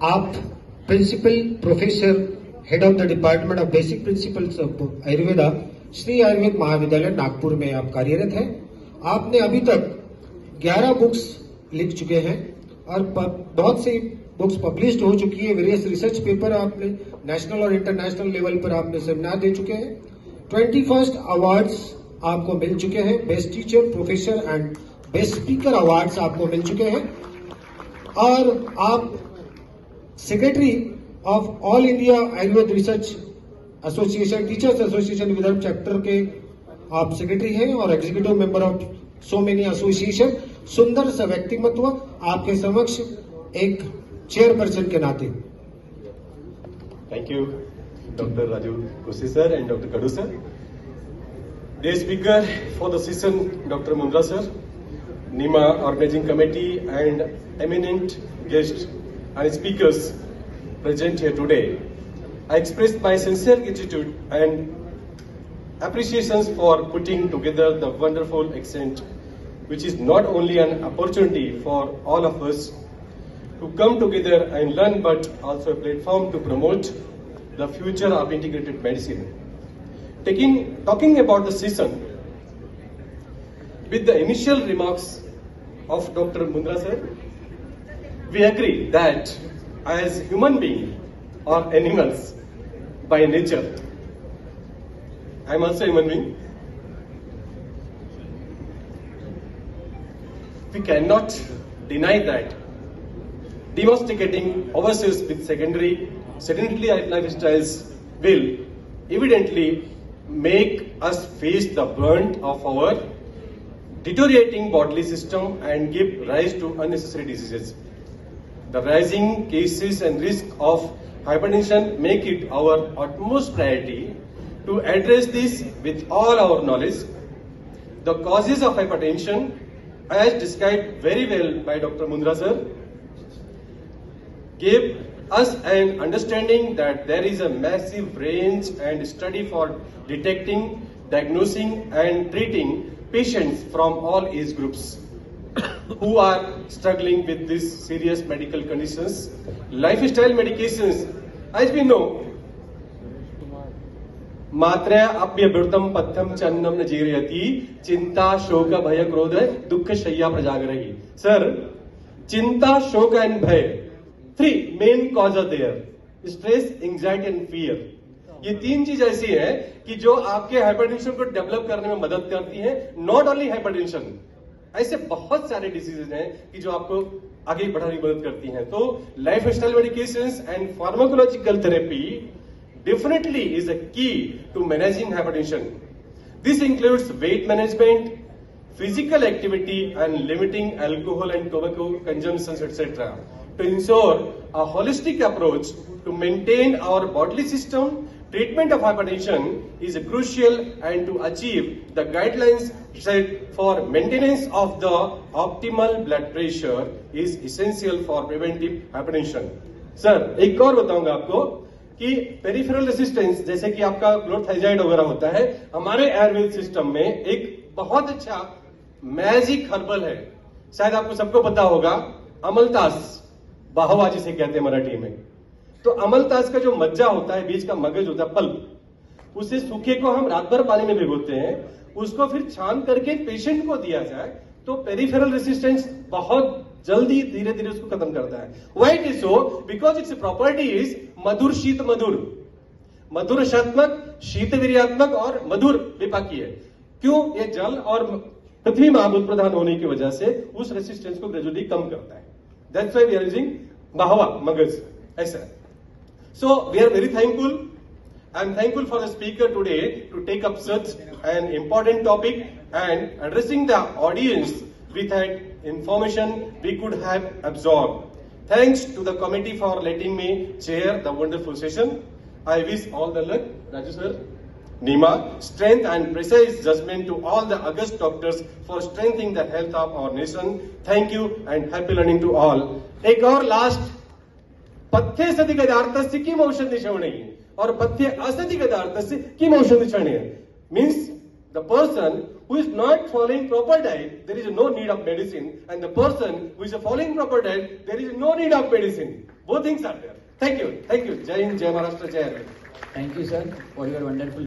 आप principal professor head of the department of basic principles of Ayurveda Shri Ayurved Mahavidyalaya Nagpur में आप कार्यरत हैं। आपने अभी तक 11 बुक्स लिख चुके हैं और बहुत सी बुक्स पब्लिश्ड हो चुकी है। वेरियस रिसर्च पेपर आपने नेशनल और इंटरनेशनल लेवल पर आपने सेमिनार दे चुके हैं। 21st अवार्ड्स आपको मिल चुके हैं। Best teacher, professor and best speaker awards आपको मिल चुके हैं और आप secretary of all India Ayurveda research association, teachers association Vidarbha chapter के आप सेक्रेटरी हैं और executive member of so many association. सुंदर सा व्यक्तिमत्व आपके समक्ष एक चेयरपर्सन के नाते। Thank you doctor Raju Kushi sir and doctor Kadu sir. Dear speaker for the session, Dr. Mundra sir, NIMA organizing committee and eminent guests and speakers present here today. I express my sincere gratitude and appreciations for putting together the wonderful event, which is not only an opportunity for all of us to come together and learn, but also a platform to promote the future of integrated medicine. Talking about the session, with the initial remarks of Dr. Mundra sir, we agree that as human beings or animals by nature, I am also a human being, we cannot deny that domesticating ourselves with sedentary lifestyles will evidently make us face the brunt of our deteriorating bodily system and give rise to unnecessary diseases. The rising cases and risk of hypertension make it our utmost priority to address this with all our knowledge. The causes of hypertension, as described very well by Dr. Mundra sir, gave us an understanding that there is a massive range and study for detecting, diagnosing and treating patients from all age groups who are struggling with these serious medical conditions. Lifestyle medications, as we know, मात्रा अप्यभृतम पथ्यम चन्नम न जीरयति चिंता शोक भय क्रोध दुख शय्या प्रजागरहि। Sir, चिंता शोक and भय, 3 main cause are there: stress, anxiety and fear. ये 3 चीज ऐसी है कि जो आपके हाइपरटेंशन को डेवलप करने में मदद करती है। नॉट ओनली हाइपरटेंशन, ऐसे बहुत सारे डिजीजेज हैं कि जो आपको आगे बढ़ाने में मदद करती हैं। तो life style medications and pharmacological therapy definitely is a key to managing hypertension. This includes weight management, physical activity and limiting alcohol and tobacco consumptions, etc. To ensure a holistic approach to maintain our bodily system, treatment of hypertension is crucial, and to achieve the guidelines set for maintenance of the optimal blood pressure is essential for preventive hypertension. Sir, एक और बताऊंगा आपको कि peripheral resistance, जैसे कि आपका ग्लोथाइजाइड वगैरह होता है, हमारे आयुर्वेद सिस्टम में एक बहुत अच्छा मैजिक हर्बल है। शायद आपको सबको पता होगा, अमलतास, बाहवा जिसे कहते हैं मराठी में। तो अमलतास का जो मज्जा होता है, बीच का मगज होता है, पल्प, उसे सूखे को हम रात भर पानी में भिगोते हैं, उसको फिर छान करके पेशेंट को दिया जाए तो पेरिफेरल रेसिस्टेंस बहुत जल्दी धीरे धीरे उसको खत्म करता है। Why it is so? Because its property is मधुर शीत मधुर, मधुर रसात्मक, शीत वीर्यात्मक और मधुर विपाकीय। क्यों? ये जल और पृथ्वी महाभूत प्रधान होने की वजह से उस रेसिस्टेंस को ग्रेजुअली कम करता है। That's why we are using बाहवा मगज ऐसा। So we are very thankful. I am thankful for the speaker today to take up such an important topic and addressing the audience with an information we could have absorbed. Thanks to the committee for letting me chair the wonderful session. I wish all the luck, Raju sir, NIMA, strength and precise judgment to all the august doctors for strengthening the health of our nation. Thank you and happy learning to all. एक और last, पथ्य सति गदार्थस्य किम औषधि श्रवणीय और पथ्य असति गदार्थस्य किम औषधि श्रवणीय means the person who is not following proper diet, there is no need of medicine, and the person who is following proper diet, there is no need of medicine. वो things are there. Thank you. जय हिंद, जय महाराष्ट्र, जय Arvind. Thank you, sir, for your wonderful